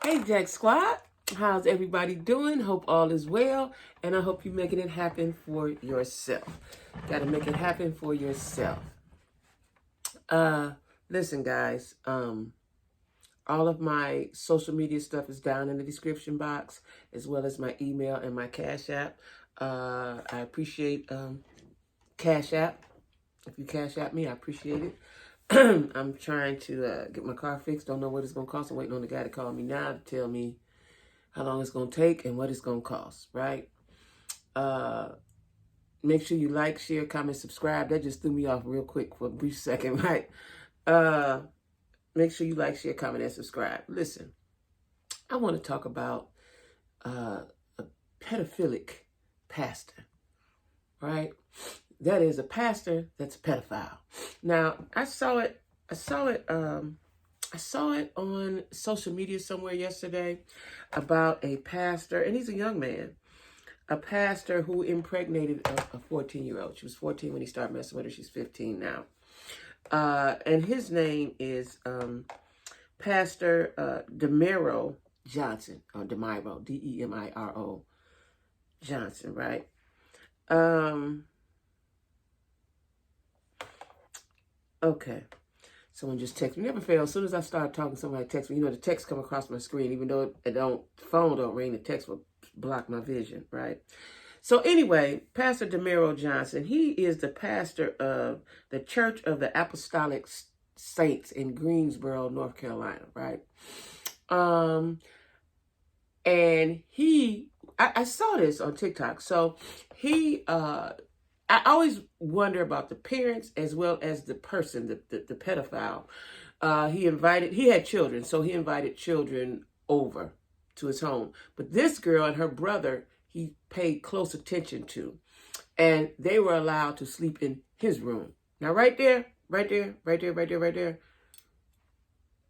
Hey Jack Squad, how's everybody doing? Hope all is well, and I hope you're making it happen for yourself. Got to make it happen for yourself. Listen, guys. All of my social media stuff is down in the description box, as well as my email and my Cash App. I appreciate Cash App. If you Cash App me, I appreciate it. I'm trying to get my car fixed. Don't know what it's going to cost. I'm waiting on the guy to call me now to tell me how long it's going to take and what it's going to cost, right? Make sure you like, share, comment, subscribe. That just threw me off real quick for a brief second, right? Make sure you like, share, comment, and subscribe. Listen, I want to talk about a pedophilic pastor, right? That is a pastor that's a pedophile. Now, I saw it on social media somewhere yesterday about a pastor, and he's a young man, a pastor who impregnated a 14-year-old. She was 14 when he started messing with her. She's 15 now. And his name is Pastor Demiro Johnson, or Demiro, Demiro Johnson, right? Okay. Someone just texted me. Never fail. As soon as I start talking, somebody texts me. You know, the text come across my screen. Even though the phone don't ring, the text will block my vision, right? So anyway, Pastor Demiro Johnson, he is the pastor of the Church of the Apostolic Saints in Greensboro, North Carolina, right? And I saw this on TikTok. So I always wonder about the parents as well as the person, the pedophile. He had children, so he invited children over to his home. But this girl and her brother, he paid close attention to. And they were allowed to sleep in his room. Now, right there.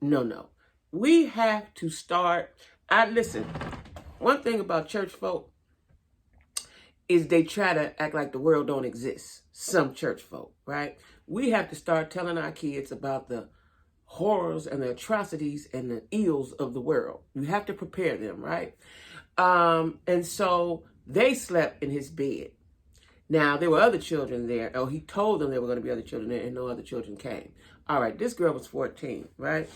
No. We have to start. Listen, one thing about church folk is they try to act like the world don't exist. Some church folk, right? We have to start telling our kids about the horrors and the atrocities and the ills of the world. We have to prepare them, right? And so they slept in his bed. Now, there were other children there. Oh, he told them there were going to be other children there, and no other children came. All right, this girl was 14, right?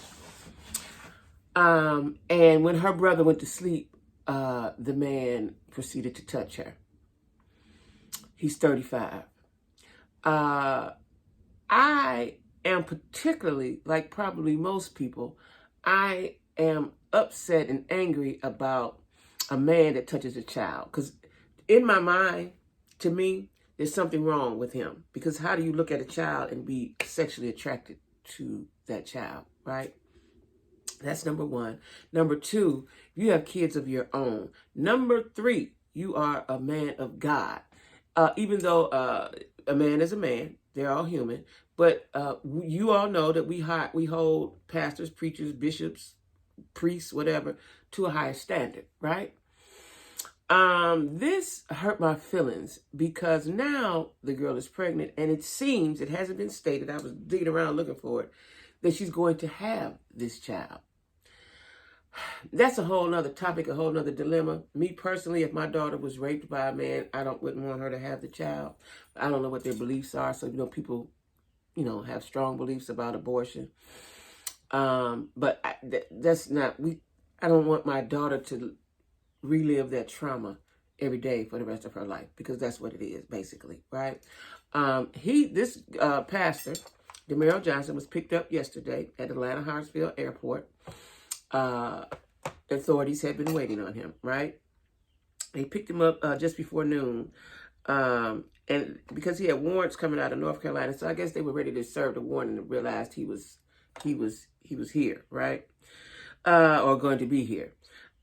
And when her brother went to sleep, the man proceeded to touch her. He's 35. I am particularly, like probably most people, I am upset and angry about a man that touches a child. Because in my mind, to me, there's something wrong with him. Because how do you look at a child and be sexually attracted to that child, right? That's number one. Number two, you have kids of your own. Number three, you are a man of God. Even though a man is a man, they're all human. But you all know that we hold pastors, preachers, bishops, priests, whatever, to a higher standard, right? This hurt my feelings because now the girl is pregnant, and it seems, it hasn't been stated, I was digging around looking for it, that she's going to have this child. That's a whole nother topic, a whole nother dilemma. Me personally, if my daughter was raped by a man, wouldn't want her to have the child. I don't know what their beliefs are. So, people, have strong beliefs about abortion. But that's not, I don't want my daughter to relive that trauma every day for the rest of her life, because that's what it is, basically, right? This pastor, Demiro Johnson, was picked up yesterday at Atlanta Hartsfield Airport. Authorities had been waiting on him, right? They picked him up just before noon, and because he had warrants coming out of North Carolina, so I guess they were ready to serve the warrant and realized he was here, right? Or going to be here.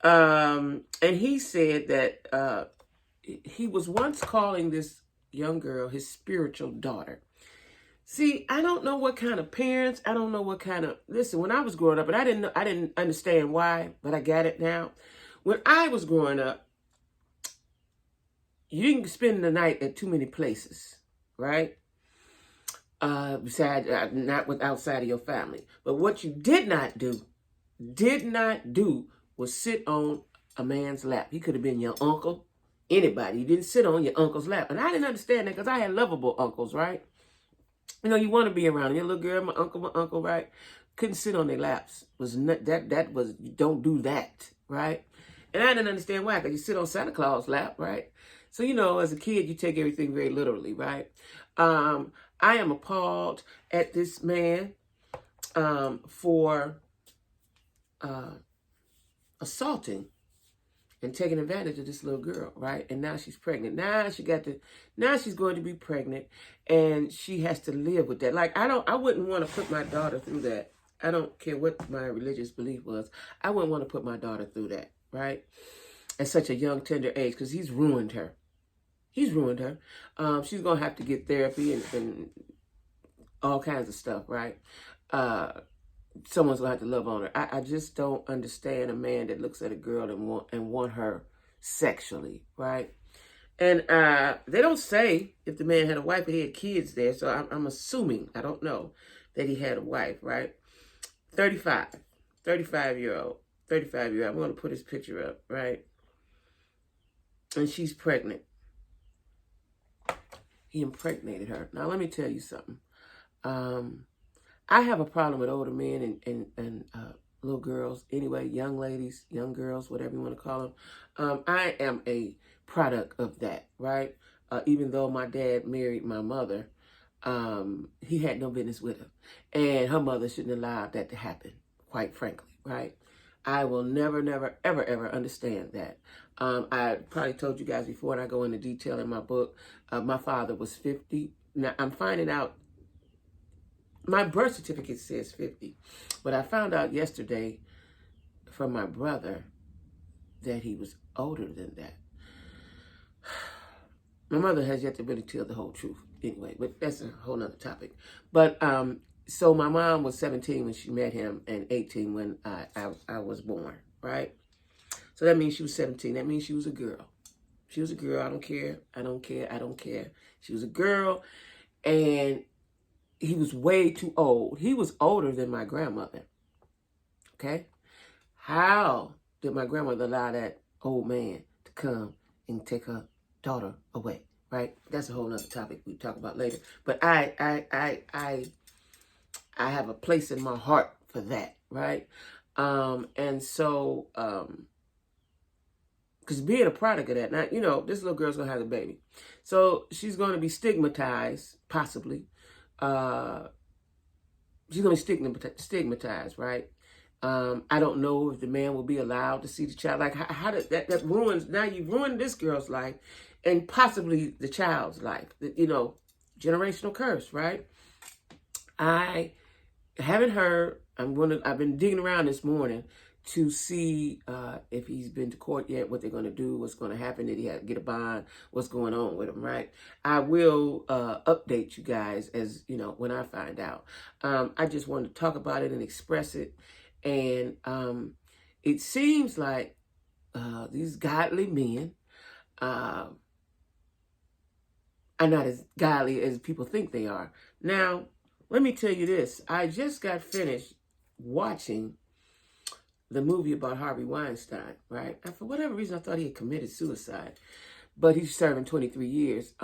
And he said that he was once calling this young girl his spiritual daughter. See, I don't know what kind of parents, I don't know what kind of, listen, when I was growing up, and I didn't understand why, but I got it now. When I was growing up, you didn't spend the night at too many places, right? Besides, not outside of your family. But what you did not do would sit on a man's lap. He could have been your uncle, anybody. You didn't sit on your uncle's lap. And I didn't understand that because I had lovable uncles, right? You know, you want to be around your little girl, my uncle, right? Couldn't sit on their laps. Was not, that was, you don't do that, right? And I didn't understand why, because you sit on Santa Claus' lap, right? So, you know, as a kid, you take everything very literally, right? I am appalled at this man for assaulting and taking advantage of this little girl, right? And now she's pregnant. Now she's going to be pregnant, and she has to live with that. Like, I wouldn't want to put my daughter through that. I don't care what my religious belief was. I wouldn't want to put my daughter through that, right? At such a young, tender age, because he's ruined her. He's ruined her. She's going to have to get therapy and all kinds of stuff, right? Someone's going to have to love on her. I just don't understand a man that looks at a girl and want her sexually, right? And they don't say if the man had a wife or he had kids there, so I'm assuming, I don't know, that he had a wife, right? 35-year-old. I'm going to put his picture up, right? And she's pregnant. He impregnated her. Now, let me tell you something. I have a problem with older men and little girls. Anyway, young ladies, young girls, whatever you want to call them. I am a product of that, right? Even though my dad married my mother, he had no business with her. And her mother shouldn't allow that to happen, quite frankly, right? I will never, never, ever, ever understand that. I probably told you guys before, and I go into detail in my book, my father was 50. Now, I'm finding out, my birth certificate says 50, but I found out yesterday from my brother that he was older than that. My mother has yet to really tell the whole truth anyway, but that's a whole nother topic. But so my mom was 17 when she met him and 18 when I was born, right? So that means she was 17. That means she was a girl. She was a girl. I don't care. She was a girl, and he was way too old. He was older than my grandmother, okay? How did my grandmother allow that old man to come and take her daughter away, right? That's a whole nother topic we talk about later. But I have a place in my heart for that, right? And so, because being a product of that, now, you know, this little girl's going to have a baby. So she's going to be stigmatized, possibly. She's going to be stigmatized, right? I don't know if the man will be allowed to see the child. Like, how did that ruins, now you've ruined this girl's life and possibly the child's life. You know, generational curse, right? I haven't heard. I've been digging around this morning to see if he's been to court yet, what they're going to do, what's going to happen, did he have to get a bond, what's going on with him, right? I will update you guys as, you know, when I find out. I just wanted to talk about it and express it. And it seems like these godly men are not as godly as people think they are. Now, let me tell you this. I just got finished watching the movie about Harvey Weinstein, right? And for whatever reason, I thought he had committed suicide, but he's serving 23 years.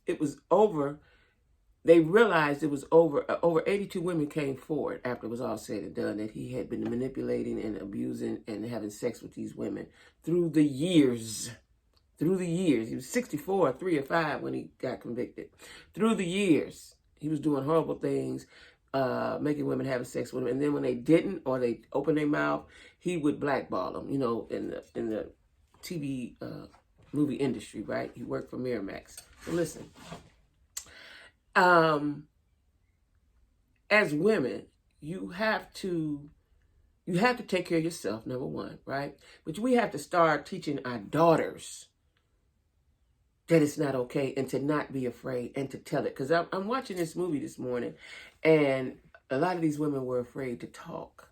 It was over. They realized it was over. Over 82 women came forward after it was all said and done that he had been manipulating and abusing and having sex with these women through the years. Through the years. He was 64, 3 or 5 when he got convicted. Through the years, he was doing horrible things, making women have sex with him. And then when they didn't, or they opened their mouth, he would blackball them, you know, in the TV movie industry, right? He worked for Miramax. So listen, as women, you have to take care of yourself, number one, right? But we have to start teaching our daughters that it's not okay and to not be afraid and to tell it. Because I'm watching this movie this morning, and a lot of these women were afraid to talk.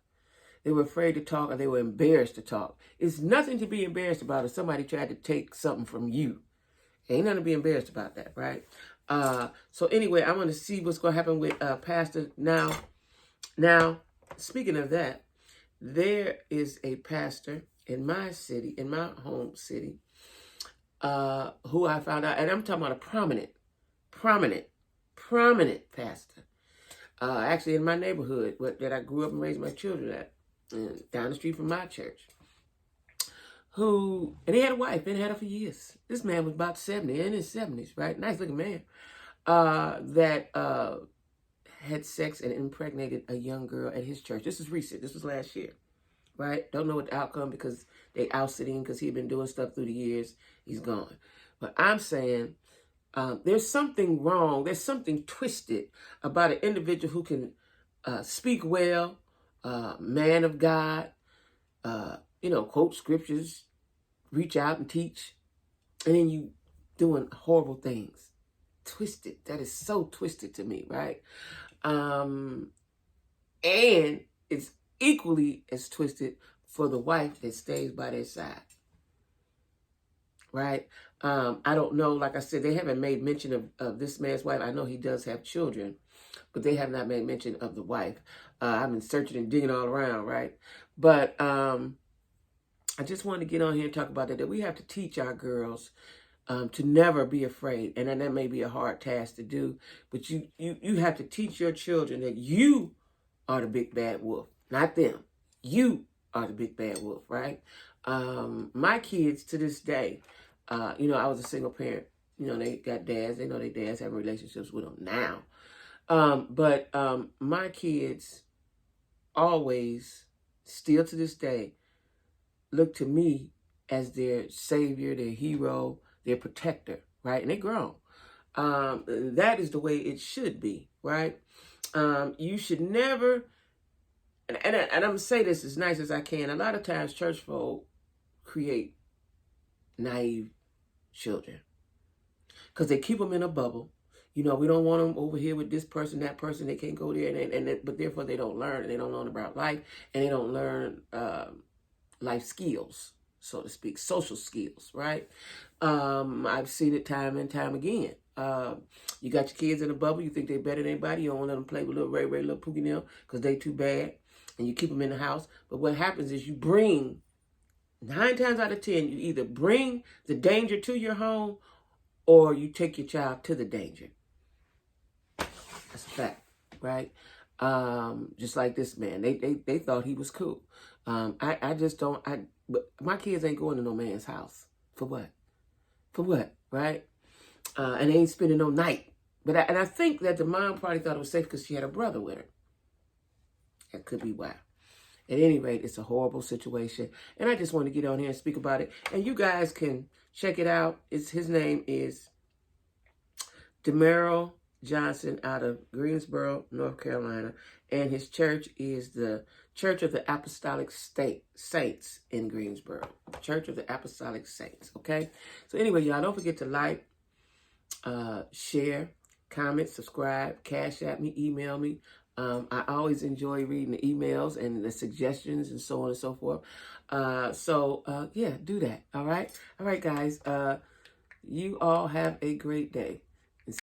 They were afraid to talk, or they were embarrassed to talk. It's nothing to be embarrassed about if somebody tried to take something from you. Ain't nothing to be embarrassed about that, right? So anyway, I'm going to see what's going to happen with Pastor now. Now, speaking of that, there is a pastor in my city, in my home city, who I found out, and I'm talking about a prominent pastor. Actually, in my neighborhood that I grew up and raised my children at, down the street from my church. And he had a wife, and had her for years. This man was about 70, in his 70s, right? Nice looking man. That had sex and impregnated a young girl at his church. This is recent. This was last year, right? Don't know what the outcome, because they ousted him because he'd been doing stuff through the years. He's gone. But I'm saying there's something wrong. There's something twisted about an individual who can speak well, man of God, quote scriptures, reach out and teach, and then you doing horrible things. Twisted. That is so twisted to me, right? And it's equally as twisted for the wife that stays by their side, right? I don't know. Like I said, they haven't made mention of this man's wife. I know he does have children, but they have not made mention of the wife. I've been searching and digging all around, right? But I just wanted to get on here and talk about that we have to teach our girls to never be afraid. And that may be a hard task to do, but you have to teach your children that you are the big bad wolf, not them. You are the big bad wolf, right? My kids to this day, I was a single parent. They got dads. They know their dads having relationships with them now. But my kids always, still to this day, look to me as their savior, their hero, their protector, right? And they grown. That is the way it should be, right? You should never, and I'm going to say this as nice as I can, a lot of times church folk create naive children because they keep them in a bubble. We don't want them over here with this person, that person. They can't go there, but therefore they don't learn, and they don't learn about life, and they don't learn life skills, so to speak, social skills, right? I've seen it time and time again. You got your kids in a bubble. You think they're better than anybody. You don't want to let them play with little Ray, little Pookie Nell, because they too bad, and you keep them in the house. But what happens is you bring, 9 times out of 10, you either bring the danger to your home or you take your child to the danger. That's a fact, right? Just like this man, they thought he was cool. I just don't. But my kids ain't going to no man's house for what? For what, right? And they ain't spending no night. But I think that the mom probably thought it was safe because she had a brother with her. That could be why. At any rate, it's a horrible situation, and I just want to get on here and speak about it. And you guys can check it out. His name is Demerrill Johnson out of Greensboro, North Carolina, and his church is the Church of the Apostolic Saints in Greensboro. Church of the Apostolic Saints, okay? So anyway, y'all, don't forget to like, share, comment, subscribe, cash at me, email me. I always enjoy reading the emails and the suggestions and so on and so forth. Yeah, do that, all right? All right, guys, you all have a great day.